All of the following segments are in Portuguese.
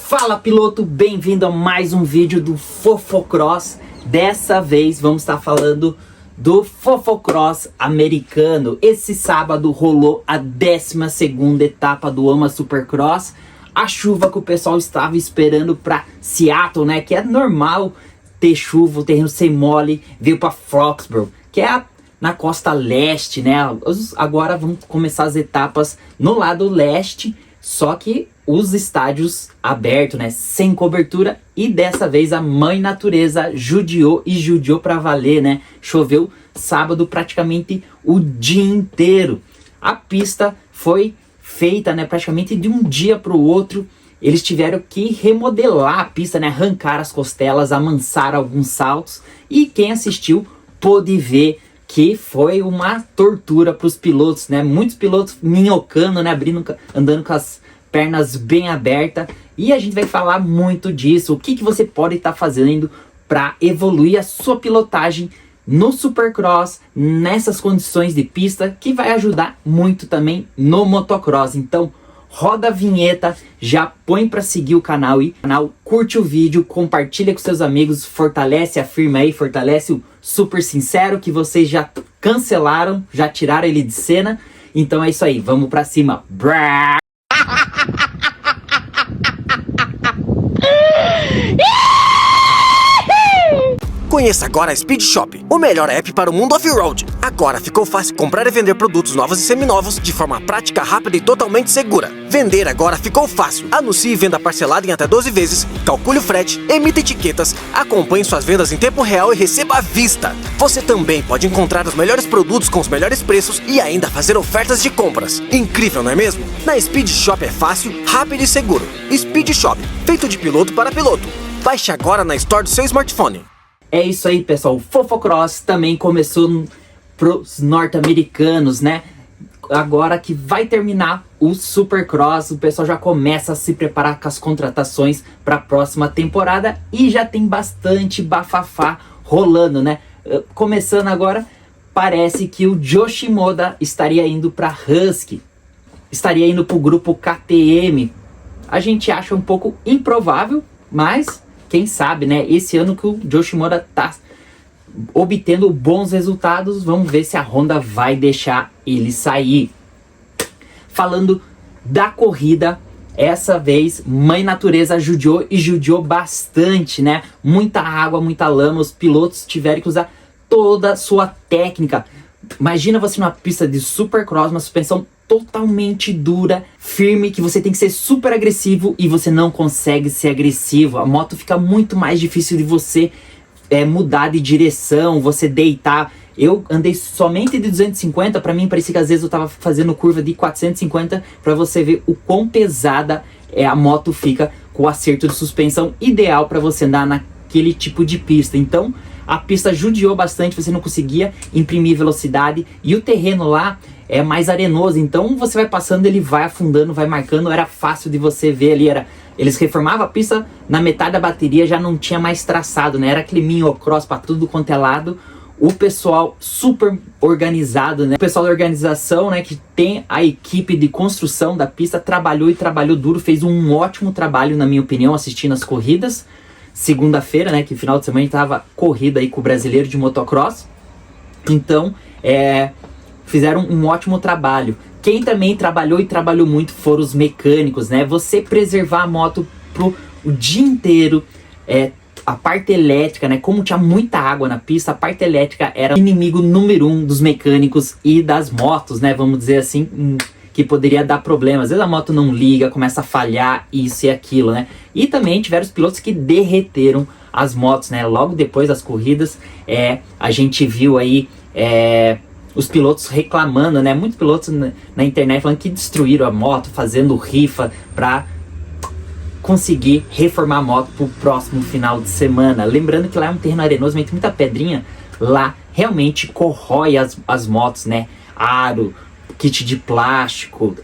Fala piloto, bem-vindo a mais um vídeo do Fofocross. Dessa vez vamos estar falando do Fofocross americano. Esse sábado rolou a 12ª etapa do AMA Supercross. A chuva que o pessoal estava esperando para Seattle, né? Que é normal ter chuva, o terreno ser mole, veio para Foxborough, que é na costa leste, né? Agora vamos começar as etapas no lado leste, só que os estádios abertos, né? Sem cobertura. E dessa vez a mãe natureza judiou e judiou pra valer, né? Choveu sábado praticamente o dia inteiro. A pista foi feita, né? Praticamente de um dia pro outro. Eles tiveram que remodelar a pista, né? Arrancar as costelas, amansar alguns saltos. E quem assistiu pôde ver que foi uma tortura para os pilotos, né? Muitos pilotos minhocando, né? Andando com as pernas bem abertas. E a gente vai falar muito disso. O que você pode estar fazendo para evoluir a sua pilotagem no Supercross, nessas condições de pista, que vai ajudar muito também no motocross. Então, roda a vinheta, já põe para seguir o canal curte o vídeo, compartilha com seus amigos, fortalece a firma aí, fortalece o Super Sincero que vocês já cancelaram, já tiraram ele de cena. Então é isso aí, vamos para cima. Brá! Conheça agora a Speed Shop, o melhor app para o mundo off-road. Agora ficou fácil comprar e vender produtos novos e seminovos de forma prática, rápida e totalmente segura. Vender agora ficou fácil. Anuncie venda parcelada em até 12 vezes, calcule o frete, emita etiquetas, acompanhe suas vendas em tempo real e receba à vista. Você também pode encontrar os melhores produtos com os melhores preços e ainda fazer ofertas de compras. Incrível, não é mesmo? Na Speed Shop é fácil, rápido e seguro. Speed Shop, feito de piloto para piloto. Baixe agora na Store do seu smartphone. É isso aí, pessoal. O Fofocross também começou pros norte-americanos, né? Agora que vai terminar o Supercross, o pessoal já começa a se preparar com as contratações para a próxima temporada e já tem bastante bafafá rolando, né? Começando agora, parece que o Joe Shimoda estaria indo para Husky, estaria indo para o grupo KTM. A gente acha um pouco improvável, mas quem sabe, né? Esse ano que o Joe Shimoda tá obtendo bons resultados, vamos ver se a Honda vai deixar ele sair. Falando da corrida, essa vez mãe natureza judiou e judiou bastante, né? Muita água, muita lama, os pilotos tiveram que usar toda a sua técnica. Imagina você numa pista de Supercross, uma suspensão totalmente dura, firme, que você tem que ser super agressivo e você não consegue ser agressivo. A moto fica muito mais difícil de você mudar de direção, você deitar. Eu andei somente de 250, para mim parecia que às vezes eu tava fazendo curva de 450, para você ver o quão pesada a moto fica com o acerto de suspensão ideal para você andar naquele tipo de pista. Então a pista judiou bastante, você não conseguia imprimir velocidade e o terreno lá é mais arenoso, então você vai passando, ele vai afundando, vai marcando, era fácil de você ver ali, eles reformavam a pista, na metade da bateria já não tinha mais traçado, né? Era aquele minhocross para tudo quanto é lado. O pessoal super organizado, né? O pessoal da organização, né, que tem a equipe de construção da pista, trabalhou e trabalhou duro, fez um ótimo trabalho, na minha opinião, assistindo as corridas. Segunda-feira, né, que final de semana tava corrida aí com o brasileiro de motocross. Então, fizeram um ótimo trabalho. Quem também trabalhou e trabalhou muito foram os mecânicos, né? Você preservar a moto o dia inteiro, a parte elétrica, né? Como tinha muita água na pista, a parte elétrica era o inimigo número 1 dos mecânicos e das motos, né? Vamos dizer assim, que poderia dar problemas. Às vezes a moto não liga, começa a falhar, isso e aquilo, né? E também tiveram os pilotos que derreteram as motos, né? Logo depois das corridas, a gente viu aí os pilotos reclamando, né? Muitos pilotos na internet falando que destruíram a moto, fazendo rifa para conseguir reformar a moto pro próximo final de semana. Lembrando que lá é um terreno arenoso, tem muita pedrinha, lá realmente corrói as motos, né? Aro, kit de plástico,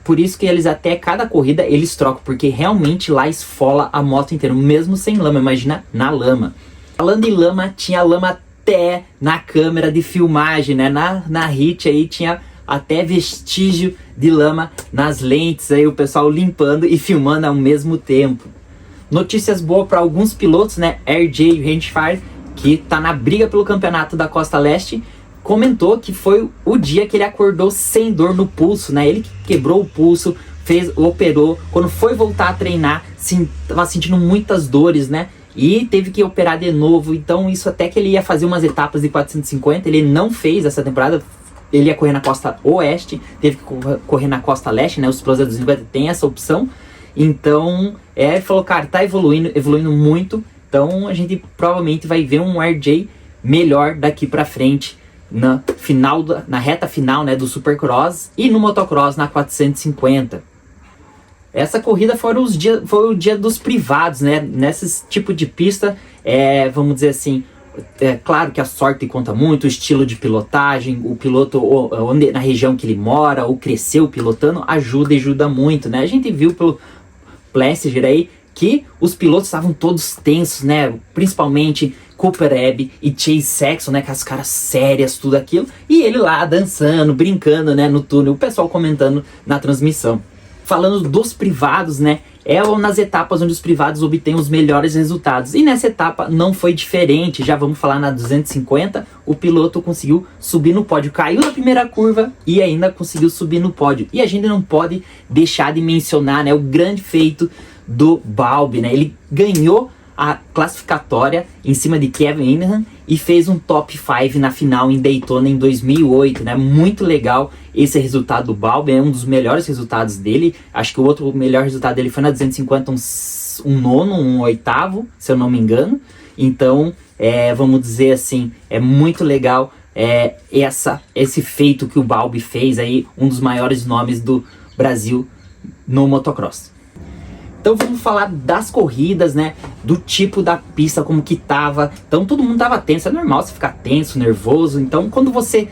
por isso que eles até cada corrida eles trocam, porque realmente lá esfola a moto inteira, mesmo sem lama, imagina na lama. Falando em lama, tinha lama até na câmera de filmagem, né? Na HIT aí tinha até vestígio de lama nas lentes, aí o pessoal limpando e filmando ao mesmo tempo. Notícias boas para alguns pilotos, né? RJ Hansfire, que tá na briga pelo campeonato da Costa Leste, comentou que foi o dia que ele acordou sem dor no pulso, né? Ele quebrou o pulso, operou, quando foi voltar a treinar, tava sentindo muitas dores, né? E teve que operar de novo. Então isso, até que ele ia fazer umas etapas de 450, ele não fez essa temporada. Ele ia correr na costa oeste, teve que correr na costa leste, né? Os pilotos da 250 tem essa opção. Então, ele falou, cara, tá evoluindo muito. Então a gente provavelmente vai ver um RJ melhor daqui pra frente na reta final, né, do Supercross e no Motocross na 450. Essa corrida foi o dia dos privados, né? Nesse tipo de pista, vamos dizer assim, claro que a sorte conta muito, o estilo de pilotagem, o piloto na região que ele mora, ou cresceu pilotando, ajuda muito, né? A gente viu pelo Plessinger aí que os pilotos estavam todos tensos, né? Principalmente Cooper Abbey e Chase Sexton, né? Com as caras sérias, tudo aquilo. E ele lá dançando, brincando, né? No túnel, o pessoal comentando na transmissão. Falando dos privados, né? Nas etapas onde os privados obtêm os melhores resultados. E nessa etapa não foi diferente. Já vamos falar na 250. O piloto conseguiu subir no pódio. Caiu na primeira curva e ainda conseguiu subir no pódio. E a gente não pode deixar de mencionar, né, o grande feito do Balbi, né? Ele ganhou a classificatória em cima de Kevin Ingham e fez um top 5 na final em Daytona em 2008, né? Muito legal esse resultado do Balbi, é um dos melhores resultados dele. Acho que o outro melhor resultado dele foi na 250, um nono, um oitavo, se eu não me engano. Então, vamos dizer assim, é muito legal esse feito que o Balbi fez aí, um dos maiores nomes do Brasil no motocross. Então vamos falar das corridas, né? Do tipo da pista, como que tava. Então todo mundo tava tenso, é normal você ficar tenso, nervoso. Então quando você,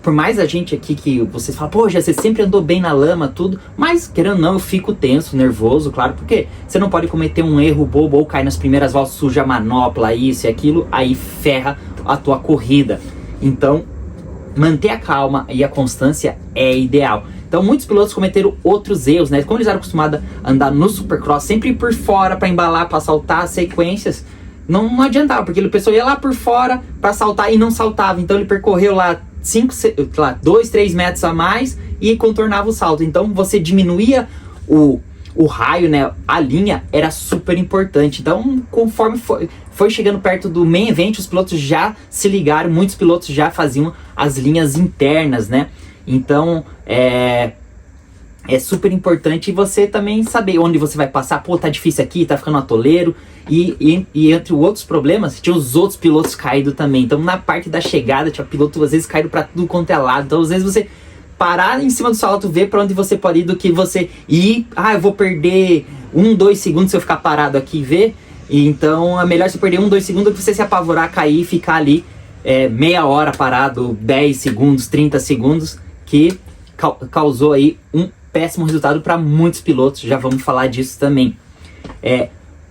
por mais a gente aqui que vocês falam, poxa, você sempre andou bem na lama, tudo. Mas querendo ou não, eu fico tenso, nervoso, claro. Porque você não pode cometer um erro bobo ou cair nas primeiras voltas, suja a manopla, isso e aquilo. Aí ferra a tua corrida. Então manter a calma e a constância é ideal. Então muitos pilotos cometeram outros erros, né? Como eles eram acostumados a andar no Supercross, sempre por fora para embalar, para saltar as sequências, não adiantava, porque o pessoal ia lá por fora para saltar e não saltava. Então ele percorreu lá 2, 3 metros a mais e contornava o salto. Então você diminuía o raio, né? A linha era super importante. Então conforme foi chegando perto do main event, os pilotos já se ligaram, muitos pilotos já faziam as linhas internas, né? Então é super importante você também saber onde você vai passar. Pô, tá difícil aqui, tá ficando atoleiro. E entre outros problemas, tinha os outros pilotos caídos também. Então na parte da chegada, tinha piloto às vezes caído pra tudo quanto é lado. Então às vezes você parar em cima do salto, ver pra onde você pode ir, do que você ir, eu vou perder 1, 2 segundos se eu ficar parado aqui e ver. E então é melhor você perder 1, 2 segundos do que você se apavorar, cair e ficar ali meia hora parado, 10 segundos, 30 segundos, que causou aí um péssimo resultado para muitos pilotos. Já vamos falar disso também.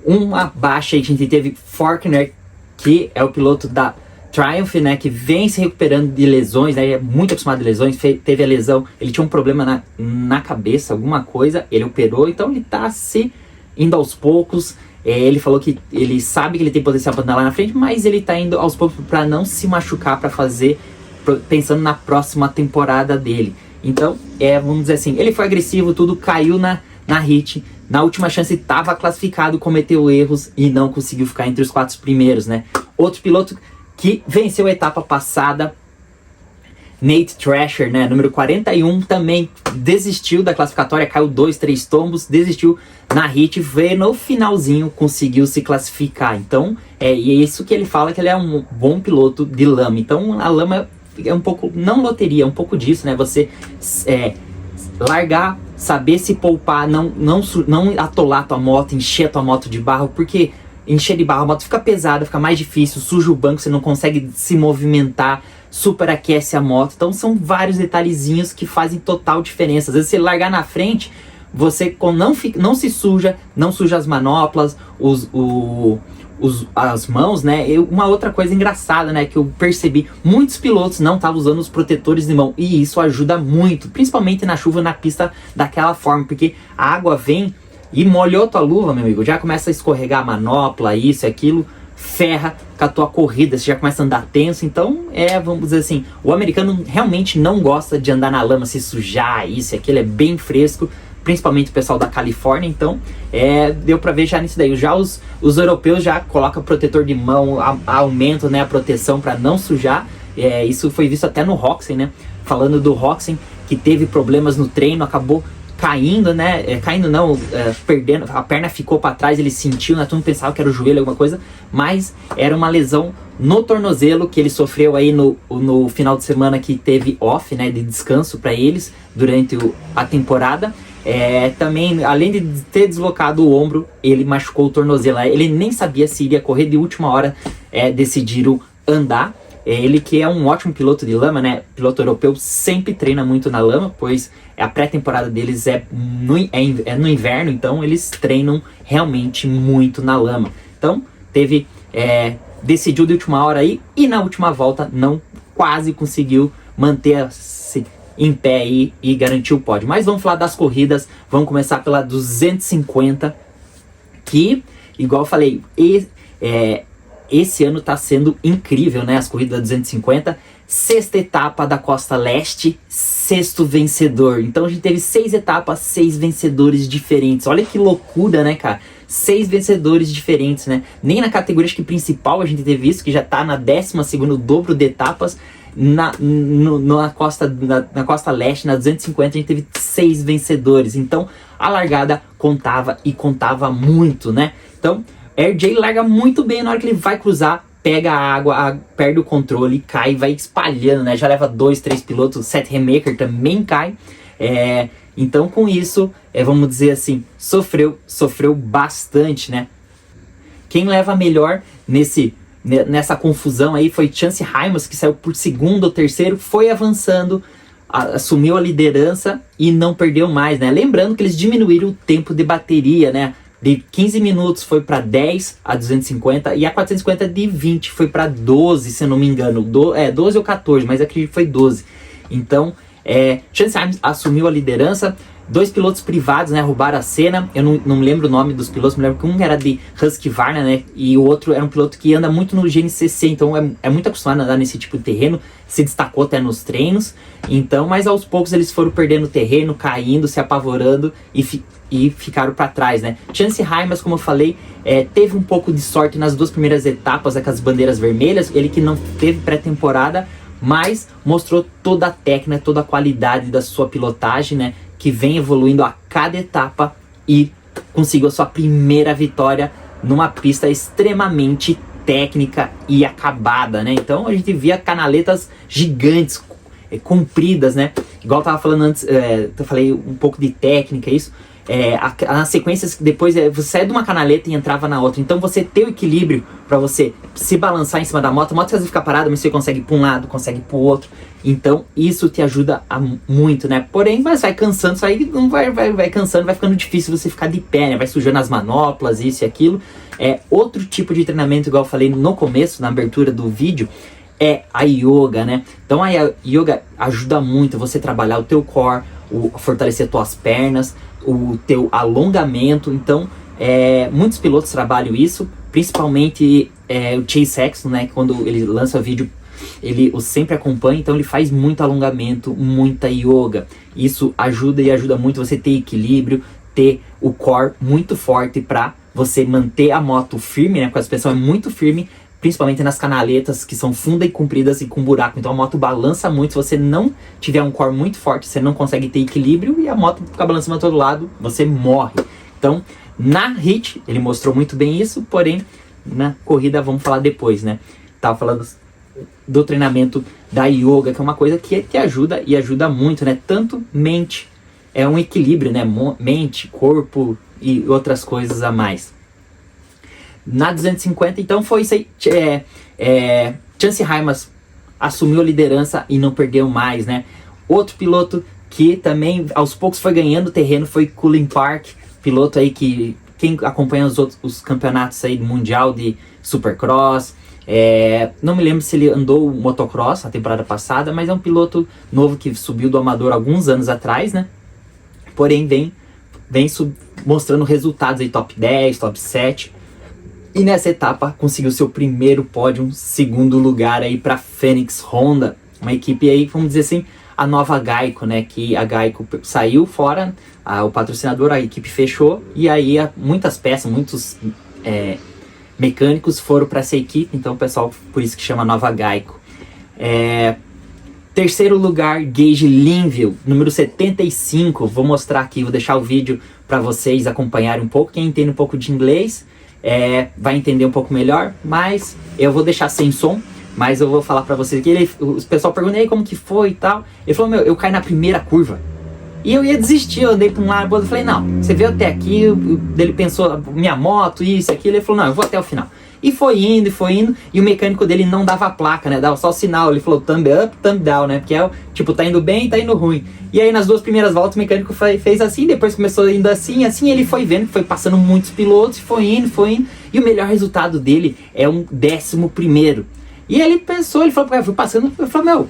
Uma baixa, a gente teve Forkner, que é o piloto da Triumph, né, que vem se recuperando de lesões, né, é muito acostumado de lesões, teve a lesão, ele tinha um problema na cabeça, alguma coisa, ele operou, então ele tá se indo aos poucos. Ele falou que ele sabe que ele tem potencial para andar lá na frente, mas ele tá indo aos poucos para não se machucar, para fazer, pensando na próxima temporada dele. Então, vamos dizer assim, ele foi agressivo, tudo, caiu na hit, na última chance estava classificado, cometeu erros e não conseguiu ficar entre os 4 primeiros, né? Outro piloto que venceu a etapa passada, Nate Thrasher, né, número 41, também desistiu da classificatória, caiu 2, 3 tombos, desistiu na hit, veio no finalzinho, conseguiu se classificar. Então, é isso que ele fala, que ele é um bom piloto de lama. Então, a lama é um pouco, não loteria, é um pouco disso, né, você largar, saber se poupar, não atolar a tua moto, encher a tua moto de barro, porque encher de barro a moto fica pesada, fica mais difícil, suja o banco, você não consegue se movimentar, superaquece a moto. Então são vários detalhezinhos que fazem total diferença. Às vezes você largar na frente, você não se suja, não suja as manoplas, as mãos, né? Uma outra coisa engraçada, né, que eu percebi, muitos pilotos não estavam usando os protetores de mão, e isso ajuda muito, principalmente na chuva, na pista daquela forma, porque a água vem e molhou tua luva, meu amigo, já começa a escorregar a manopla, isso e aquilo, ferra com a tua corrida, você já começa a andar tenso. Então, vamos dizer assim, o americano realmente não gosta de andar na lama, se sujar, isso e aquilo, é bem fresco, principalmente o pessoal da Califórnia. Então, deu pra ver já nisso daí. Já os europeus já colocam protetor de mão, aumentam, né, a proteção para não sujar. Isso foi visto até no Roczen, né? Falando do Roczen, que teve problemas no treino, acabou caindo, né? Perdendo, a perna ficou para trás, ele sentiu, né? Todo mundo pensava que era o joelho, alguma coisa, mas era uma lesão no tornozelo que ele sofreu aí no final de semana que teve off, né? De descanso para eles durante a temporada. Também, além de ter deslocado o ombro, ele machucou o tornozelo. Ele nem sabia se iria correr, de última hora decidiram andar. Ele que é um ótimo piloto de lama, né? Piloto europeu sempre treina muito na lama, pois a pré-temporada deles no inverno, então eles treinam realmente muito na lama. Então decidiu de última hora aí, e na última volta quase conseguiu manter-se em pé aí e garantir o pódio. Mas vamos falar das corridas, vamos começar pela 250, que, igual eu falei, esse ano tá sendo incrível, né? As corridas da 250, sexta etapa da Costa Leste, sexto vencedor. Então a gente teve 6 etapas, 6 vencedores diferentes. Olha que loucura, né, cara? 6 vencedores diferentes, né? Nem na categoria acho que principal a gente teve isso, que já tá na 12ª, o dobro de etapas. Na Costa Leste, na 250, a gente teve 6 vencedores. Então a largada contava, e contava muito, né? Então RJ larga muito bem, na hora que ele vai cruzar, pega a água, perde o controle, cai, vai espalhando, né? Já leva 2, 3 pilotos, o Seth Remaker também cai. Então com isso, vamos dizer assim, sofreu bastante, né? Quem leva melhor nessa confusão aí foi Chance Hymas, que saiu por segundo ou terceiro, foi avançando, assumiu a liderança e não perdeu mais, né? Lembrando que eles diminuíram o tempo de bateria, né? De 15 minutos foi para 10 a 250, e a 450 de 20 foi para 12, se eu não me engano. 12 ou 14, mas acredito que foi 12. Então, Chance Hymas assumiu a liderança. 2 pilotos privados, né, roubaram a cena. Eu não lembro o nome dos pilotos, me lembro que um era de Husqvarna, né, e o outro era um piloto que anda muito no GNCC, então é muito acostumado a andar nesse tipo de terreno, se destacou até nos treinos. Então, mas aos poucos eles foram perdendo terreno, caindo, se apavorando e ficaram para trás, né. Chance Hymas, como eu falei, teve um pouco de sorte nas 2 primeiras etapas, com as bandeiras vermelhas, ele que não teve pré-temporada, mas mostrou toda a técnica, toda a qualidade da sua pilotagem, né, que vem evoluindo a cada etapa, e conseguiu a sua primeira vitória numa pista extremamente técnica e acabada, né? Então a gente via canaletas gigantes, compridas, né? Igual eu tava falando antes, eu falei um pouco de técnica, isso. Nas sequências, depois você saia de uma canaleta e entrava na outra. Então você ter o equilíbrio para você se balançar em cima da moto. A moto às vezes fica parada, mas você consegue para um lado, consegue para o outro. Então isso te ajuda muito, né? Porém, mas vai cansando, isso aí não vai cansando, vai ficando difícil você ficar de pé, né? Vai sujando as manoplas, isso e aquilo. Outro tipo de treinamento, igual eu falei no começo, na abertura do vídeo, é a yoga, né? Então a yoga ajuda muito você trabalhar o teu core, fortalecer tuas pernas, o teu alongamento. Então muitos pilotos trabalham isso, principalmente o Chase Sexton, né? Quando ele lança vídeo, ele o sempre acompanha, então ele faz muito alongamento, muita yoga. Isso ajuda muito você ter equilíbrio, ter o core muito forte para você manter a moto firme, né? Porque a suspensão é muito firme, principalmente nas canaletas que são fundas e compridas e com buraco. Então a moto balança muito. Se você não tiver um core muito forte, você não consegue ter equilíbrio e a moto fica balançando para todo lado, você morre. Então na HIT ele mostrou muito bem isso, porém na corrida vamos falar depois, né? Tava falando do treinamento da yoga, que é uma coisa que ajuda, e ajuda muito, né? Tanto mente, é um equilíbrio, né? Mente, corpo e outras coisas a mais. Na 250, então foi isso aí. Chance Hymas assumiu a liderança e não perdeu mais, né? Outro piloto que também aos poucos foi ganhando terreno foi Cullen Park, piloto aí que quem acompanha os campeonatos aí do Mundial de Supercross, não me lembro se ele andou motocross a temporada passada, mas é um piloto novo que subiu do amador alguns anos atrás, né? Porém, vem mostrando resultados aí, top 10, top 7. E nessa etapa conseguiu seu primeiro pódio, segundo lugar aí para Phoenix Honda. Uma equipe aí, vamos dizer assim, a nova Geico, né? Que a Geico saiu fora, o patrocinador, a equipe fechou. E aí muitas peças, muitos mecânicos foram para essa equipe. Então o pessoal, por isso que chama Nova Geico. Terceiro lugar, Gage Linville, número 75. Vou mostrar aqui, vou deixar o vídeo para vocês acompanharem um pouco. Quem entende um pouco de inglês vai entender um pouco melhor, mas eu vou deixar sem som. Mas eu vou falar pra vocês que o pessoal pergunta aí como que foi e tal. Ele falou, eu caí na primeira curva. E eu ia desistir, eu andei pra um lado, eu falei, não, você veio até aqui. Ele pensou, minha moto, isso, aquilo. Ele falou, não, eu vou até o final. E foi indo, e o mecânico dele não dava a placa, né? Dava só o sinal. Ele falou thumb up, thumb down, né? Porque tipo, tá indo bem e tá indo ruim. E aí nas duas primeiras voltas o mecânico fez assim, depois começou indo assim, ele foi vendo que foi passando muitos pilotos, foi indo. E o melhor resultado dele é um 11º. E ele pensou, ele falou, fui passando, eu falei,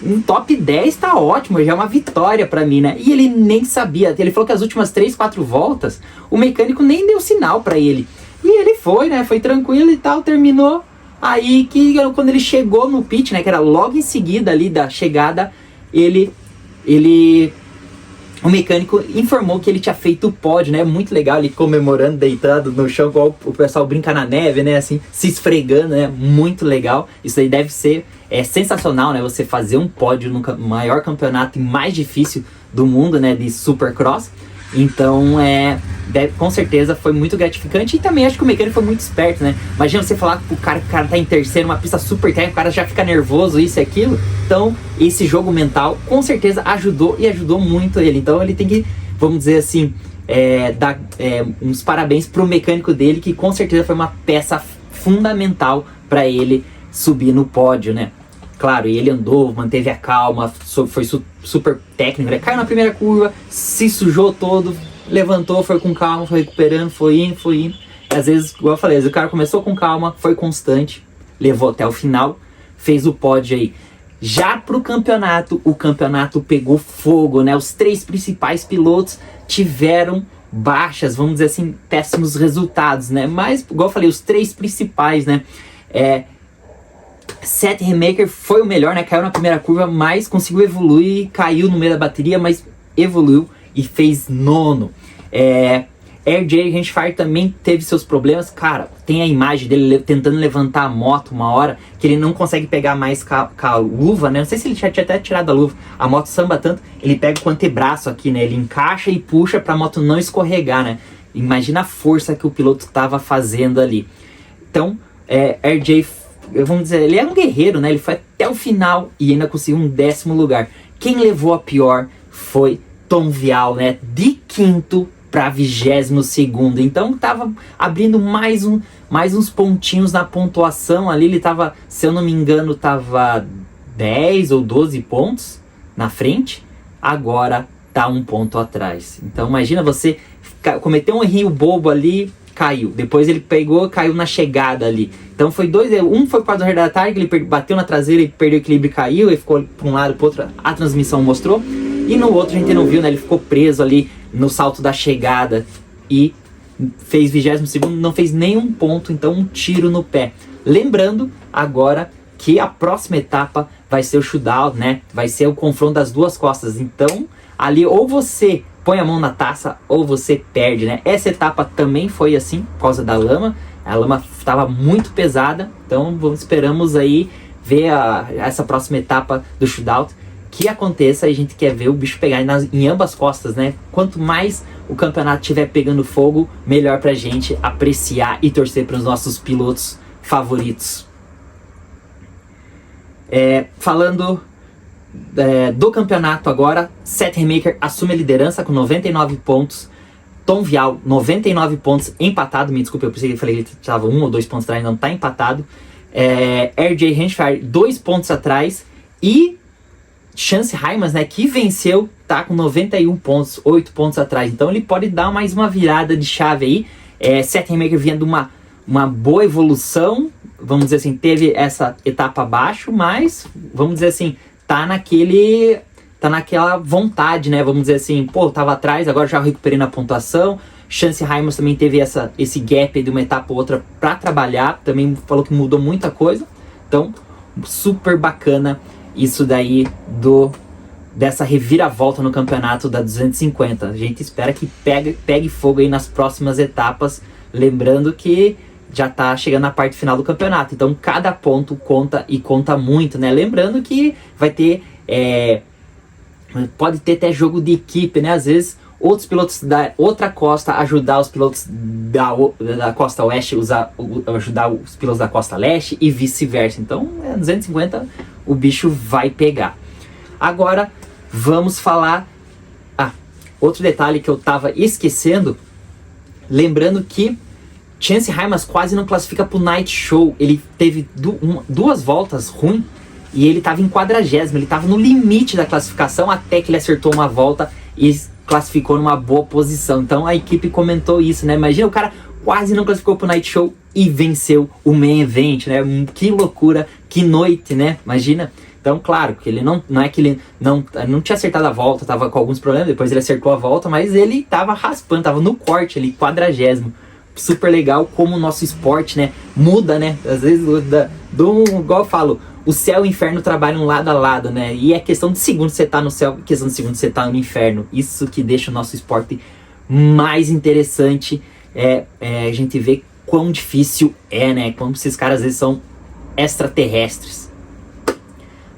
um top 10 tá ótimo, já é uma vitória pra mim, né? E ele nem sabia, ele falou que as últimas 3, 4 voltas, o mecânico nem deu sinal pra ele. E ele foi, né? Foi tranquilo e tal, terminou. Aí que quando ele chegou no pit, né? Que era logo em seguida ali da chegada, o mecânico informou que ele tinha feito o pódio, né? Muito legal, ele comemorando, deitado no chão, igual o pessoal brinca na neve, né? Assim, se esfregando, né? Muito legal. Isso aí deve ser sensacional, né? Você fazer um pódio no maior campeonato e mais difícil do mundo, né? De Supercross. Então, com certeza foi muito gratificante. E também acho que o mecânico foi muito esperto, né? Imagina você falar que o cara tá em terceiro, uma pista super técnica, o cara já fica nervoso, isso e aquilo. Então, esse jogo mental, com certeza, ajudou muito ele. Então, ele tem que, vamos dizer assim, dar uns parabéns pro mecânico dele, que com certeza foi uma peça fundamental para ele subir no pódio, né? Claro, e ele andou, manteve a calma, foi super técnico, né? Caiu na primeira curva, se sujou todo, levantou, foi com calma, foi recuperando, foi indo. Às vezes, igual eu falei, o cara começou com calma, foi constante, levou até o final, fez o pódio aí. Já pro campeonato, o campeonato pegou fogo, né? Os 3 principais pilotos tiveram baixas, vamos dizer assim, péssimos resultados, né? Mas, igual eu falei, os 3 principais, né? Seth Remaker foi o melhor, né? Caiu na primeira curva, mas conseguiu evoluir, caiu no meio da bateria, mas evoluiu e fez 9º. RJ Hansfire também teve seus problemas. Cara, tem a imagem dele tentando levantar a moto uma hora, que ele não consegue pegar mais com a luva, né? Não sei se ele já tinha até tirado a luva. A moto samba tanto, ele pega com o antebraço aqui, né? Ele encaixa e puxa pra moto não escorregar, né? Imagina a força que o piloto estava fazendo ali. Então, RJ, vamos dizer, ele é um guerreiro, né? Ele foi até o final e ainda conseguiu um 10º lugar. Quem levou a pior foi Tom Vial, né? De 5º para 22º. Então tava abrindo mais uns pontinhos na pontuação ali. Ele tava, se eu não me engano, tava 10 ou 12 pontos na frente. Agora tá 1 ponto atrás. Então imagina você cometer um errinho bobo ali, caiu. Depois ele caiu na chegada ali. Então foi um foi por causa do Hair da Tiger, ele bateu na traseira e perdeu o equilíbrio e caiu, ele ficou para um lado para outro, a transmissão mostrou. E no outro a gente não viu, né? Ele ficou preso ali no salto da chegada e fez 22º, não fez nenhum ponto, então um tiro no pé. Lembrando agora que a próxima etapa vai ser o shootout, né? Vai ser o confronto das duas costas. Então ali ou você põe a mão na taça ou você perde, né? Essa etapa também foi assim, por causa da lama. A lama estava muito pesada, então esperamos aí ver essa próxima etapa do shootout que aconteça. A gente quer ver o bicho pegar em ambas costas, né? Quanto mais o campeonato estiver pegando fogo, melhor pra gente apreciar e torcer para os nossos pilotos favoritos. Falando do campeonato agora, Seth Remaker assume a liderança com 99 pontos. Tom Vial, 99 pontos, empatado. Me desculpe, eu pensei que falei que ele estava 1 ou 2 pontos atrás, não, está empatado. RJ Hansfire, 2 pontos atrás. E Chance Hymas, né, que venceu, tá com 91 pontos, 8 pontos atrás. Então ele pode dar mais uma virada de chave aí Seth Remaker vinha de uma boa evolução, vamos dizer assim, teve essa etapa abaixo, mas, vamos dizer assim, tá naquela vontade, né? Vamos dizer assim, pô, tava atrás, agora já recuperei na pontuação. Chance Ramos também teve esse gap aí de uma etapa ou outra pra trabalhar, também falou que mudou muita coisa. Então, super bacana isso daí dessa reviravolta no campeonato da 250. A gente espera que pegue fogo aí nas próximas etapas, lembrando que já tá chegando na parte final do campeonato, então cada ponto conta e conta muito, né? Lembrando que vai ter, pode ter até jogo de equipe, né? Às vezes outros pilotos da outra costa ajudar os pilotos da costa oeste, ajudar os pilotos da costa leste e vice-versa. Então, 250 o bicho vai pegar. Agora, vamos falar... outro detalhe que eu tava esquecendo, lembrando que Chance Hymas quase não classifica pro Night Show. Ele teve duas voltas ruins e ele tava em 40º, ele tava no limite da classificação até que ele acertou uma volta e classificou numa boa posição. Então a equipe comentou isso, né? Imagina, o cara quase não classificou pro Night Show e venceu o Main Event, né? Que loucura, que noite, né? Imagina. Então, claro, que ele não é que ele não tinha acertado a volta, tava com alguns problemas, depois ele acertou a volta, mas ele tava raspando, tava no corte ali, 40º. Super legal como o nosso esporte, né, muda, né? Às vezes, igual eu falo, o céu e o inferno trabalham lado a lado, né? E é questão de segundos você tá no céu, questão de segundos você tá no inferno. Isso que deixa o nosso esporte mais interessante. A gente vê quão difícil né? Como esses caras às vezes são extraterrestres.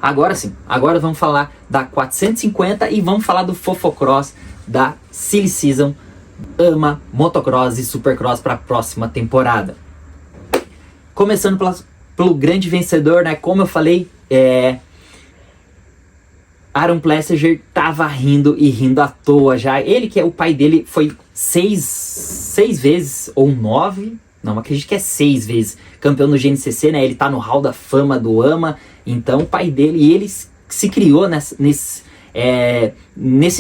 Agora sim, agora vamos falar da 450 e vamos falar do Fofocross da Silly Season, AMA, Motocross e Supercross para a próxima temporada. Começando pelo grande vencedor, né? Como eu falei, Aaron Plessinger tava rindo e rindo à toa já. Ele, que é o pai dele, foi seis vezes ou 9, não, acredito que é 6 vezes campeão no GNCC, né? Ele tá no hall da fama do AMA. Então o pai dele, e ele se criou nesse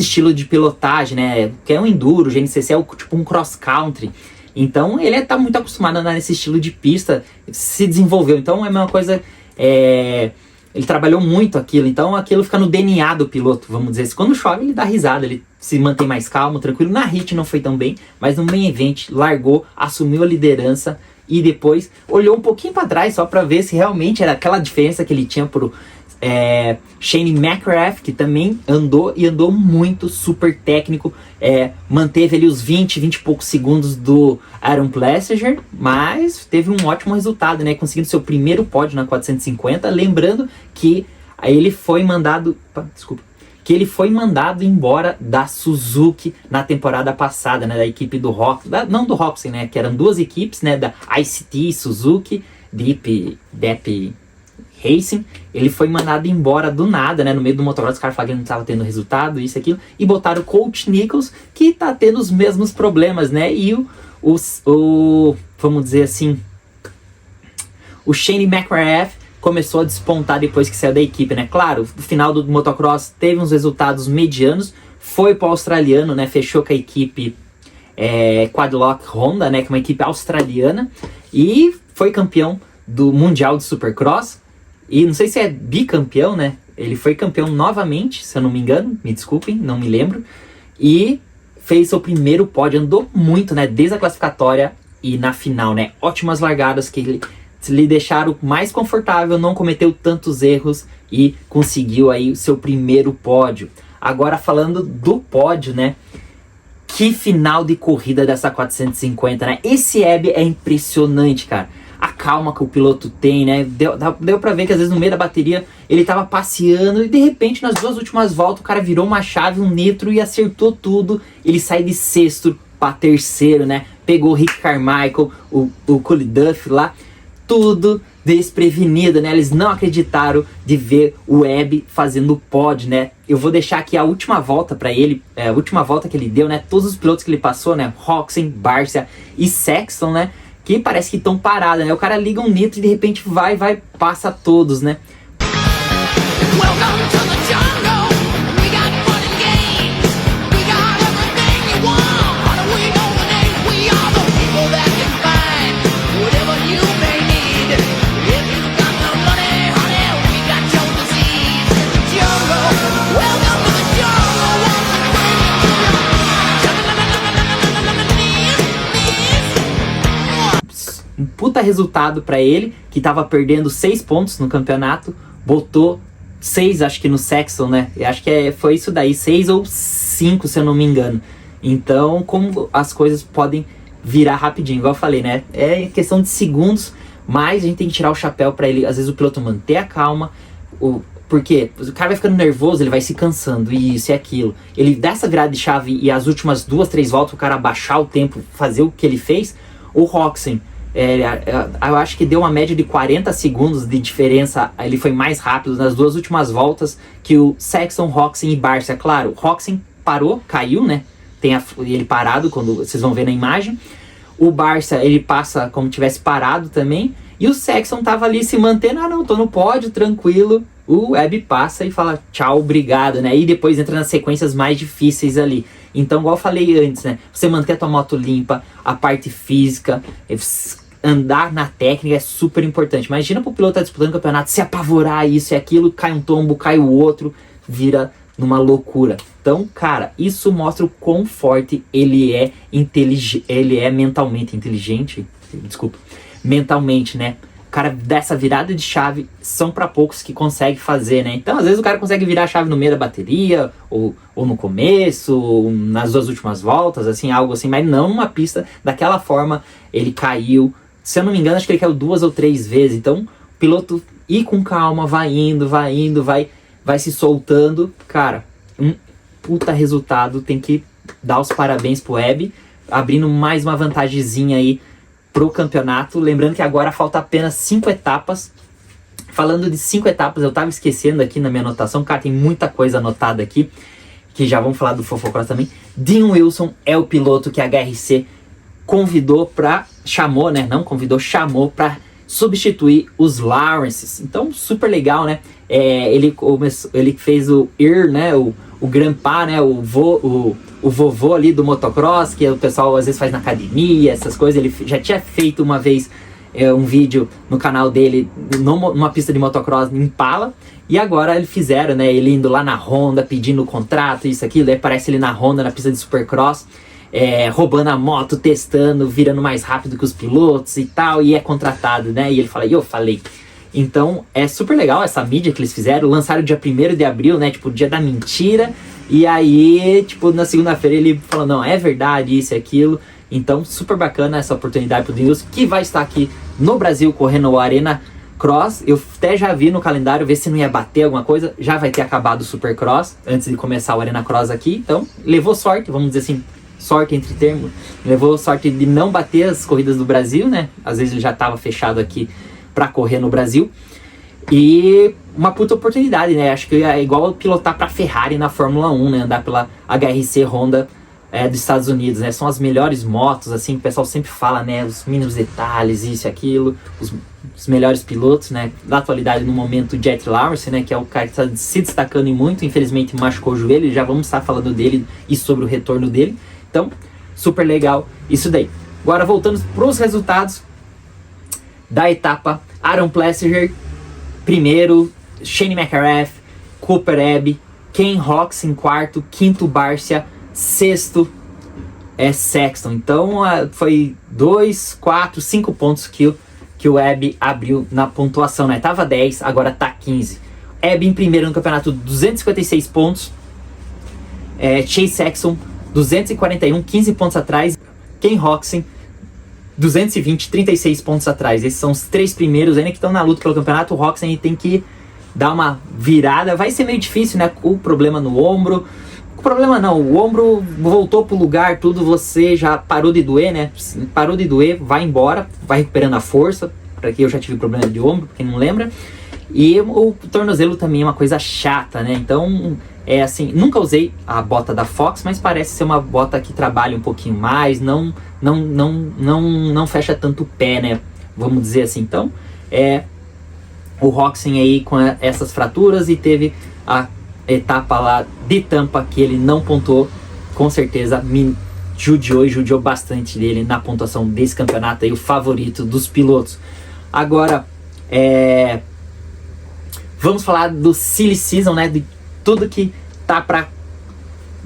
estilo de pilotagem, né? Que é um enduro, o GNCC é tipo um cross country. Então ele tá muito acostumado a andar nesse estilo de pista, se desenvolveu. Então é a mesma coisa, ele trabalhou muito aquilo, então aquilo fica no DNA do piloto, vamos dizer assim. Quando chove ele dá risada, ele se mantém mais calmo, tranquilo. Na HIT não foi tão bem, mas no Main Event largou, assumiu a liderança e depois olhou um pouquinho para trás só para ver se realmente era aquela diferença que ele tinha pro Shane McGrath, que também andou muito, super técnico, manteve ali os 20 e poucos segundos do Aaron Plessinger, mas teve um ótimo resultado, né, conseguindo seu primeiro pódio na 450, lembrando que ele foi mandado embora da Suzuki na temporada passada, né, da equipe do não do Roxen, né, que eram duas equipes, né, da ICT Suzuki, Deep Racing. Ele foi mandado embora do nada, né, no meio do motocross. Os caras falaram que não estava tendo resultado, isso e aquilo, e botaram o Coach Nichols, que tá tendo os mesmos problemas, né, e vamos dizer assim, o Shane McGrath começou a despontar depois que saiu da equipe, né? Claro, no final do motocross teve uns resultados medianos, foi para o australiano, né? Fechou com a equipe Quadlock Honda, né? Que é uma equipe australiana, e foi campeão do Mundial de Supercross, e não sei se é bicampeão, né? Ele foi campeão novamente, se eu não me engano, me desculpem, não me lembro, e fez seu primeiro pódio, andou muito, né? Desde a classificatória e na final, né? Ótimas largadas que lhe deixaram mais confortável, não cometeu tantos erros e conseguiu aí o seu primeiro pódio. Agora falando do pódio, né? Que final de corrida dessa 450, né? Esse Eb é impressionante, cara. A calma que o piloto tem, né? Deu pra ver que às vezes no meio da bateria ele tava passeando e de repente nas duas últimas voltas o cara virou uma chave, um nitro e acertou tudo. Ele sai de sexto para terceiro, né? Pegou o Rick Carmichael, o Cole Duff lá, tudo desprevenido, né? Eles não acreditaram de ver o Eb fazendo o pódio, né? Eu vou deixar aqui a última volta para ele, a última volta que ele deu, né? Todos os pilotos que ele passou, né? Roczen, Barcia e Sexton, né? Que parece que estão parados, né? O cara liga um nitro e de repente vai, passa todos, né? Welcome to the jungle. We got fun and games. We got everything you want. How do we know the name? We are the people that puta resultado pra ele, que tava perdendo 6 pontos no campeonato, botou 6, acho que no Sexton, né? Eu acho que foi isso daí, 6 ou 5, se eu não me engano. Então, como as coisas podem virar rapidinho, igual eu falei, né? É questão de segundos, mas a gente tem que tirar o chapéu pra ele, às vezes o piloto manter a calma, porque o cara vai ficando nervoso, ele vai se cansando, isso e aquilo. Ele dá essa virada de chave e as últimas 2, 3 voltas o cara baixar o tempo, fazer o que ele fez. O Roczen, eu acho que deu uma média de 40 segundos de diferença, ele foi mais rápido nas 2 últimas voltas que o Sexton, Roczen e Barcia. Claro, o Roczen parou, caiu, né? Tem ele parado, quando vocês vão ver na imagem. O Barcia, ele passa como tivesse parado também. E o Sexton tava ali se mantendo, não, tô no pódio, tranquilo. O Webb passa e fala tchau, obrigado, né? E depois entra nas sequências mais difíceis ali. Então, igual eu falei antes, né? Você manter a tua moto limpa, a parte física, andar na técnica é super importante. Imagina pro piloto estar disputando o campeonato, se apavorar isso e aquilo, cai um tombo, cai o outro, vira numa loucura. Então, cara, isso mostra o quão forte ele é ele é mentalmente inteligente. Desculpa. Mentalmente, né? O cara dessa virada de chave são para poucos que consegue fazer, né? Então, às vezes o cara consegue virar a chave no meio da bateria, ou no começo, ou nas 2 últimas voltas, assim, algo assim, mas não numa pista daquela forma. Ele caiu, se eu não me engano, acho que ele caiu 2 ou 3 vezes. Então, o piloto ir com calma, vai indo, vai se soltando. Cara, um puta resultado, tem que dar os parabéns pro Webb, abrindo mais uma vantagemzinha aí pro campeonato. Lembrando que agora falta apenas 5 etapas. Falando de 5 etapas, eu tava esquecendo aqui na minha anotação, cara, tem muita coisa anotada aqui, que já vamos falar do Fofocross também. Dean Wilson é o piloto que a HRC chamou pra substituir os Lawrences. Então, super legal, né? Ele fez o né? O grandpa, né? O vovô ali do motocross, que o pessoal às vezes faz na academia, essas coisas. Ele já tinha feito uma vez um vídeo no canal dele numa pista de motocross em Impala, e agora eles fizeram, né? Ele indo lá na Honda, pedindo o contrato, isso, aquilo. Aí aparece ele na Honda, na pista de Supercross, roubando a moto, testando, virando mais rápido que os pilotos e tal, e é contratado, né? E ele fala, eu falei. Então, é super legal essa mídia que eles fizeram. Lançaram dia 1º de abril, né? Tipo, o dia da mentira. E aí, tipo, na segunda-feira ele falou, não, é verdade, isso e aquilo. Então, super bacana essa oportunidade pro Denilson, que vai estar aqui no Brasil correndo o Arena Cross. Eu até já vi no calendário, ver se não ia bater alguma coisa. Já vai ter acabado o Supercross, antes de começar o Arena Cross aqui. Então, levou sorte, vamos dizer assim, sorte entre termos. Levou sorte de não bater as corridas do Brasil, né? Às vezes ele já estava fechado aqui para correr no Brasil. E uma puta oportunidade, né? Acho que é igual pilotar para Ferrari na Fórmula 1, né? Andar pela HRC Honda dos Estados Unidos, né? São as melhores motos, assim, o pessoal sempre fala, né? Os mínimos detalhes, isso e aquilo, os melhores pilotos, né? Da atualidade, no momento, o Jet Lawrence, né? Que é o cara que está se destacando e muito, infelizmente machucou o joelho, já vamos estar falando dele e sobre o retorno dele. Então, super legal isso daí. Agora, voltando para os resultados da etapa. Aaron Plessinger, primeiro, Shane McArath, Cooper Webb, Ken Roczen em quarto, quinto Barcia, sexto Sexton. Então foi 2, 4, 5 pontos que o Webb abriu na pontuação, né? Tava 10, agora tá 15. Webb em primeiro no campeonato, 256 pontos. Chase Sexton, 241, 15 pontos atrás. Ken Roczen, 220, 36 pontos atrás. Esses são os 3 primeiros ainda que estão na luta pelo campeonato. O Roczen tem que dar uma virada. Vai ser meio difícil, né? Com o problema no ombro. O problema não, o ombro voltou pro lugar, tudo, você já parou de doer, né? Parou de doer, vai embora, vai recuperando a força. Para que eu já tive problema de ombro, quem não lembra. E o tornozelo também é uma coisa chata, né? Então, assim, nunca usei a bota da Fox, mas parece ser uma bota que trabalha um pouquinho mais, não fecha tanto o pé, né? Vamos dizer assim. Então, o Roczen aí com essas fraturas, e teve a etapa lá de Tampa que ele não pontuou, com certeza me judiou bastante dele na pontuação desse campeonato aí, o favorito dos pilotos. Agora, vamos falar do Silly Season, né? De tudo que tá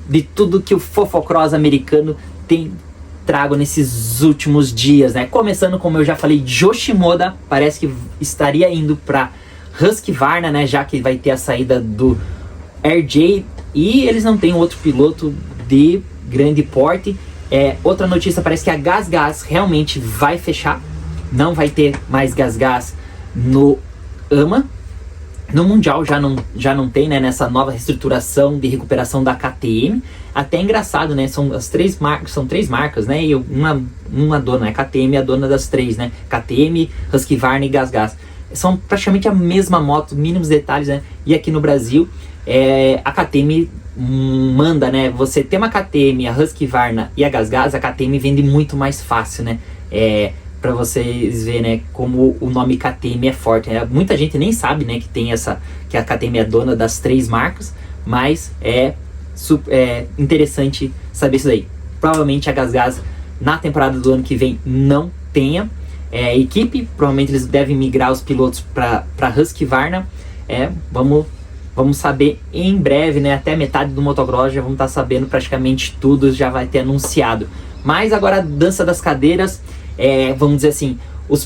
de tudo que o Fofocross americano tem estrago nesses últimos dias, né? Começando, como eu já falei, Yoshimoda parece que estaria indo para Husqvarna, né? Já que vai ter a saída do RJ e eles não têm outro piloto de grande porte. Outra notícia, parece que a GasGas realmente vai fechar. Não vai ter mais GasGas no AMA. No Mundial já não tem, né? Nessa nova reestruturação de recuperação da KTM. Até engraçado, né? São três marcas, né? E uma dona, a KTM é a dona das três, né? KTM, Husqvarna e GasGas. São praticamente a mesma moto, mínimos detalhes, né? E aqui no Brasil, a KTM manda, né? Você tem uma KTM, a Husqvarna e a GasGas, a KTM vende muito mais fácil, né? Para vocês verem, né, como o nome KTM é forte. Muita gente nem sabe, né, que a KTM é dona das três marcas, mas é interessante saber isso daí. Provavelmente a GasGas na temporada do ano que vem não tenha equipe, provavelmente eles devem migrar os pilotos para Husqvarna. Vamos saber em breve, né, até metade do motocross já vamos estar sabendo praticamente tudo, já vai ter anunciado. Mas agora a dança das cadeiras, vamos dizer assim, o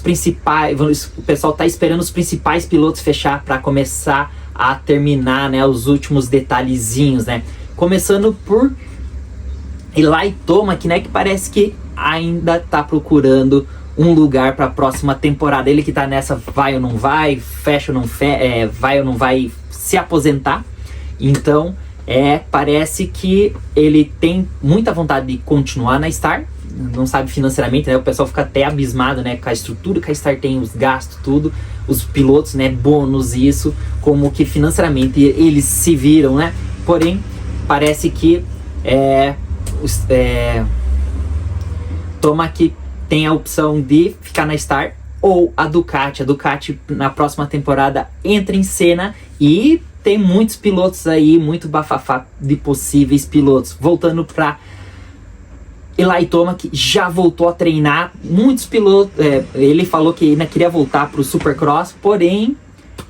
pessoal está esperando os principais pilotos fechar para começar a terminar, né, os últimos detalhezinhos, né? Começando por Eli Tomac, né, que parece que ainda está procurando um lugar para a próxima temporada. Ele que está nessa vai ou não vai, fecha ou não vai ou não vai se aposentar. Então, parece que ele tem muita vontade de continuar na Star. Não sabe financeiramente, né? O pessoal fica até abismado, né? Com a estrutura que a Star tem, os gastos, tudo, os pilotos, né? Bônus, isso, como que financeiramente eles se viram, né? Porém, parece que Tomac tem a opção de ficar na Star ou a Ducati. A Ducati na próxima temporada entra em cena e tem muitos pilotos aí, muito bafafá de possíveis pilotos. Voltando para Eli Tomac, já voltou a treinar. Muitos pilotos, ele falou que ainda queria voltar para o Supercross, porém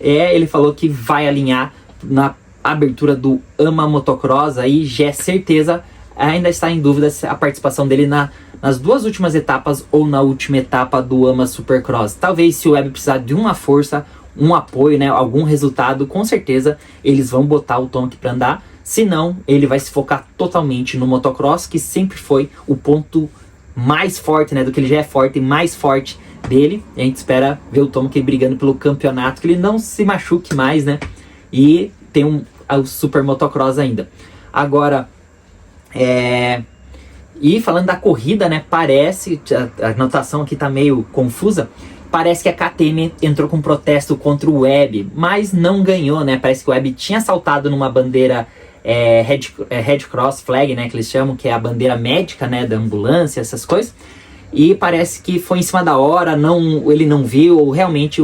ele falou que vai alinhar na abertura do AMA Motocross. Aí já é certeza, ainda está em dúvida a participação dele nas duas últimas etapas ou na última etapa do AMA Supercross. Talvez, se o Web precisar de uma força, um apoio, né, algum resultado, com certeza eles vão botar o Tomac para andar. Se não, ele vai se focar totalmente no motocross, que sempre foi o ponto mais forte, né, do que ele já é forte e mais forte dele. E a gente espera ver o Tomac brigando pelo campeonato, que ele não se machuque mais, né, e tem o super motocross ainda. Agora, e falando da corrida, né, parece, a anotação aqui tá meio confusa, parece que a KTM entrou com protesto contra o Web, mas não ganhou, né, parece que o Web tinha saltado numa bandeira Red Cross Flag, né, que eles chamam, que é a bandeira médica, né, da ambulância, essas coisas, e parece que foi em cima da hora, ele não viu, ou realmente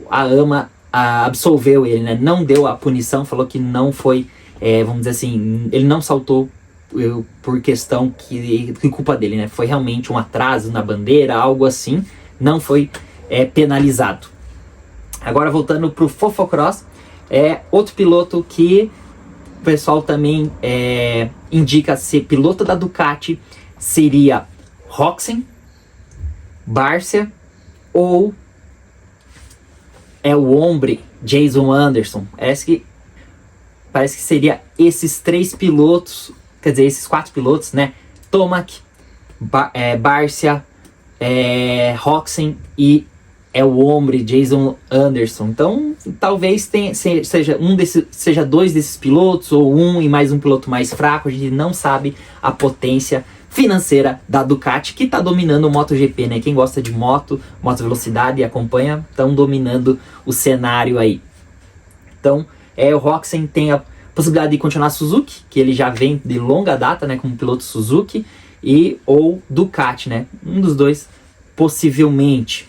a AMA absolveu ele, né, não deu a punição, falou que não foi, vamos dizer assim, ele não saltou por questão que culpa dele, né, foi realmente um atraso na bandeira, algo assim, não foi penalizado. Agora voltando pro Fofocross, outro piloto que o pessoal também indica ser piloto da Ducati seria Rossi, Barcia ou o hombre Jason Anderson. Parece que seria esses três pilotos, quer dizer, esses quatro pilotos, né? Tomac, Barcia, Rossi e o homem Jason Anderson. Então, talvez seja dois desses pilotos, ou um e mais um piloto mais fraco. A gente não sabe a potência financeira da Ducati, que está dominando o MotoGP, né? Quem gosta de moto velocidade e acompanha, estão dominando o cenário aí. Então, o Rossi tem a possibilidade de continuar a Suzuki, que ele já vem de longa data, né, como piloto Suzuki, ou Ducati, né? Um dos dois, possivelmente.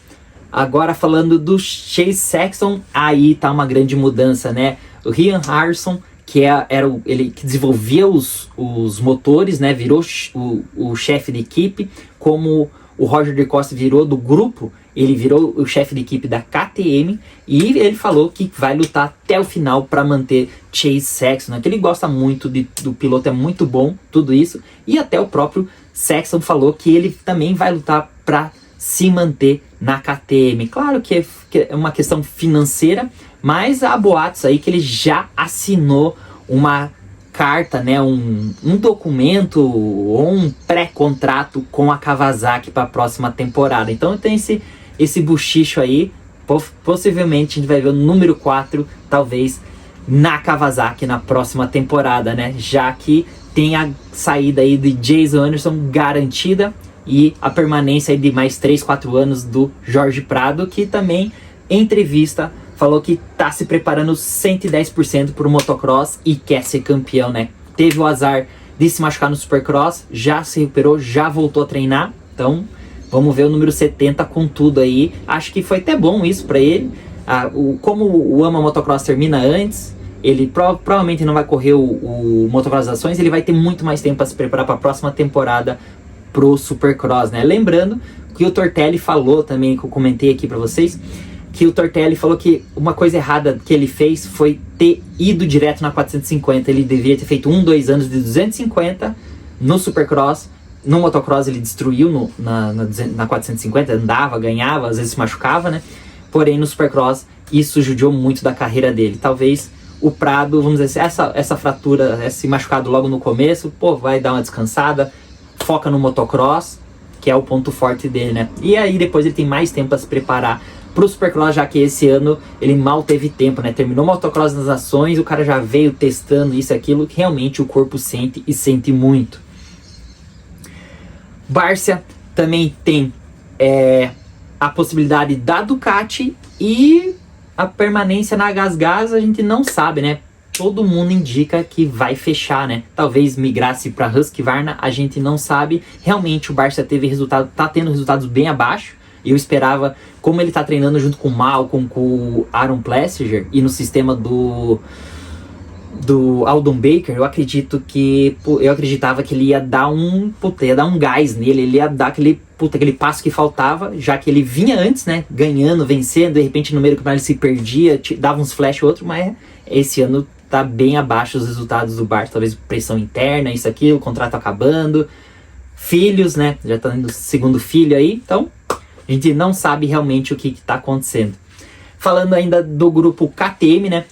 Agora falando do Chase Sexton, aí tá uma grande mudança, né? O Ryan Harrison, que ele que desenvolvia os motores, né? Virou o chefe de equipe, como o Roger de Costa virou do grupo, Ele virou o chefe de equipe da KTM e ele falou que vai lutar até o final para manter Chase Sexton, né? Que ele gosta muito do piloto, é muito bom, tudo isso. E até o próprio Sexton falou que ele também vai lutar para se manter na KTM. Claro que é uma questão financeira, mas há boatos aí que ele já assinou uma carta, né, um documento ou um pré-contrato com a Kawasaki para a próxima temporada. Então tem esse buchicho aí, possivelmente a gente vai ver o número 4, talvez, na Kawasaki na próxima temporada, né, já que tem a saída aí de Jason Anderson garantida e a permanência aí de mais 3, 4 anos do Jorge Prado, que também, em entrevista, falou que tá se preparando 110% para o motocross e quer ser campeão, né? Teve o azar de se machucar no Supercross, já se recuperou, já voltou a treinar. Então, vamos ver o número 70 com tudo aí. Acho que foi até bom isso para ele. Como o AMA Motocross termina antes, ele provavelmente não vai correr o Motocross das Ações, ele vai ter muito mais tempo para se preparar para a próxima temporada pro Supercross, né? Lembrando que o Tortelli falou também, que eu comentei aqui para vocês, que o Tortelli falou que uma coisa errada que ele fez foi ter ido direto na 450. Ele deveria ter feito 2 anos de 250 no Supercross. No motocross ele destruiu na 450, andava, ganhava, às vezes se machucava, né? Porém no Supercross isso judiou muito da carreira dele. Talvez o Prado, vamos dizer assim, essa fratura, esse machucado logo no começo, vai dar uma descansada, foca no motocross, que é o ponto forte dele, né? E aí depois ele tem mais tempo para se preparar pro Supercross, já que esse ano ele mal teve tempo, né? Terminou o Motocross das Ações, o cara já veio testando isso e aquilo, que realmente o corpo sente e sente muito. Barcia também tem a possibilidade da Ducati e a permanência na GasGas a gente não sabe, né? Todo mundo indica que vai fechar, né? Talvez migrasse para Husqvarna, a gente não sabe. Realmente o Barcia tá tendo resultados bem abaixo. Eu esperava, como ele tá treinando junto com o Malcolm, com o Aaron Plessinger e no sistema do Aldon Baker, eu acreditava que ele ia dar um gás nele, ele ia dar aquele passo que faltava, já que ele vinha antes, né, ganhando, vencendo, de repente no meio do campeonato ele se perdia, dava uns flash outro, mas esse ano tá bem abaixo os resultados do Barça, talvez pressão interna, isso aqui, o contrato acabando, filhos, né, já tá no segundo filho aí, então a gente não sabe realmente o que está acontecendo. Falando ainda do grupo KTM, né?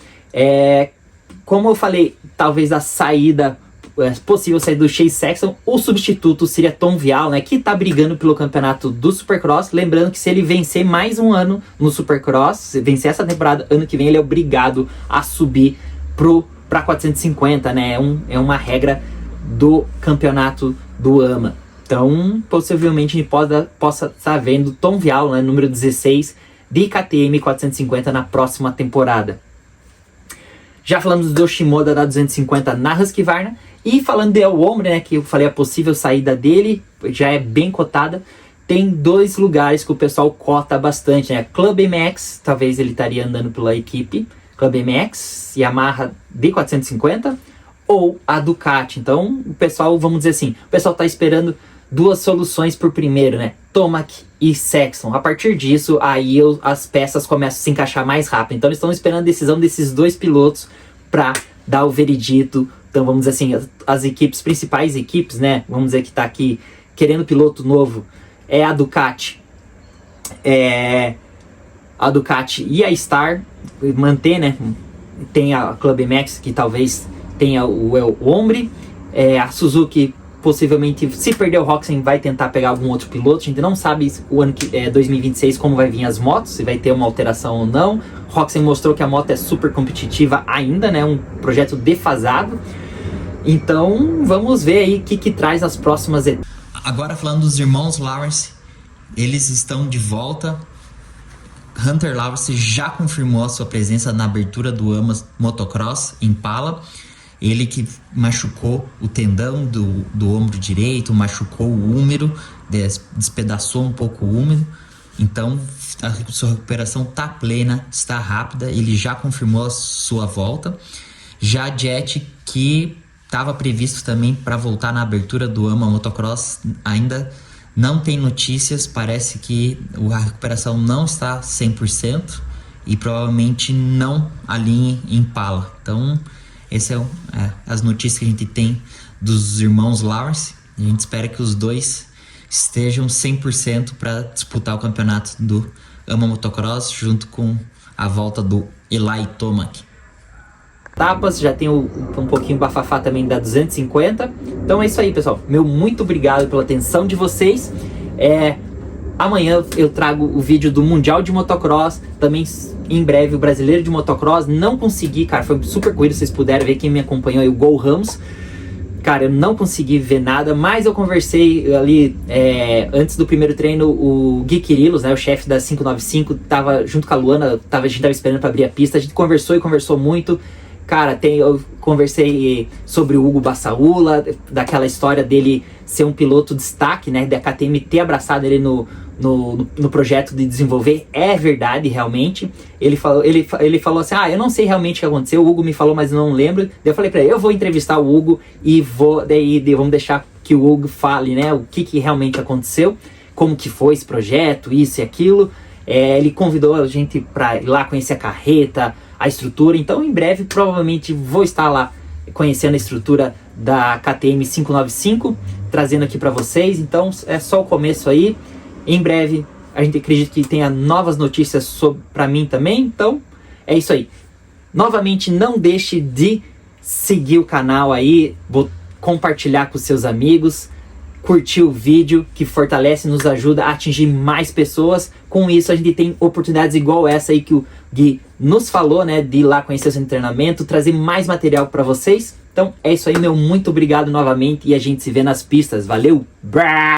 Como eu falei, talvez a saída, possível saída do Chase Sexton, o substituto seria Tom Vialle, né? Que está brigando pelo campeonato do Supercross. Lembrando que se ele vencer mais um ano no Supercross, se vencer essa temporada, ano que vem ele é obrigado a subir para 450, né? É uma regra do campeonato do AMA. Então, possivelmente, a gente possa estar vendo Tom Vialle, né, número 16, de KTM 450 na próxima temporada. Já falamos do Shimoda da 250 na Husqvarna. E falando de El Hombre, né, que eu falei a possível saída dele, já é bem cotada. Tem 2 lugares que o pessoal cota bastante, né? Club MX, talvez ele estaria andando pela equipe. Club MX, Yamaha D450 ou a Ducati. Então, o pessoal, vamos dizer assim, o pessoal está esperando 2 soluções por primeiro, né? Tomac e Sexton. A partir disso, aí as peças começam a se encaixar mais rápido. Então eles estão esperando a decisão desses 2 pilotos para dar o veredito. Então vamos dizer assim, as principais equipes, né? Vamos dizer que está aqui querendo piloto novo, é a Ducati. A Ducati e a Star manter, né? Tem a Club MX que talvez tenha o El Hombre. A Suzuki possivelmente, se perder o Roxen, vai tentar pegar algum outro piloto. A gente não sabe o ano 2026 como vai vir as motos, se vai ter uma alteração ou não. Roxen mostrou que a moto é super competitiva ainda, né? Um projeto defasado. Então vamos ver aí o que traz as próximas etapas. Agora falando dos irmãos Lawrence, eles estão de volta. Hunter Lawrence já confirmou a sua presença na abertura do AMA Motocross Impala. Ele que machucou o tendão do ombro direito, machucou o húmero, despedaçou um pouco o húmero. Então, a sua recuperação está plena, está rápida. Ele já confirmou a sua volta. Já a Jet, que estava previsto também para voltar na abertura do AMA Motocross ainda não tem notícias, parece que a recuperação não está 100% e provavelmente não alinhe em Pala. Então, essas as notícias que a gente tem dos irmãos Lawrence. A gente espera que os dois estejam 100% para disputar o campeonato do AMA Motocross junto com a volta do Eli Tomac. Etapas, já tem um pouquinho bafafá também da 250. Então é isso aí, pessoal. Meu muito obrigado pela atenção de vocês. Amanhã eu trago o vídeo do Mundial de Motocross. Também em breve o Brasileiro de Motocross. Não consegui, cara, foi super corrido. Vocês puderam ver, quem me acompanhou aí, o Gol Ramos. Cara, eu não consegui ver nada, mas eu conversei ali antes do primeiro treino. O Gui Quirilos, né, o chefe da 595, tava junto com a Luana. A gente tava esperando para abrir a pista. A gente conversou e conversou muito. Cara, eu conversei sobre o Hugo Bassaula, daquela história dele ser um piloto destaque, né? Da KTM ter abraçado ele no projeto de desenvolver. É verdade, realmente. Ele falou assim, eu não sei realmente o que aconteceu, o Hugo me falou, mas eu não lembro. Daí eu falei pra ele, eu vou entrevistar o Hugo e vamos deixar que o Hugo fale, né? O que realmente aconteceu, como que foi esse projeto, isso e aquilo. Ele convidou a gente pra ir lá conhecer a carreta, a estrutura. Então em breve provavelmente vou estar lá conhecendo a estrutura da KTM 595, trazendo aqui para vocês. Então é só o começo aí. Em breve a gente acredita que tenha novas notícias para mim também. Então é isso aí. Novamente, não deixe de seguir o canal aí, compartilhar com seus amigos, curtir o vídeo, que fortalece e nos ajuda a atingir mais pessoas. Com isso a gente tem oportunidades igual essa aí que o Gui nos falou, né, de ir lá conhecer o seu treinamento, trazer mais material para vocês. Então é isso aí, meu muito obrigado novamente e a gente se vê nas pistas. Valeu! Brá!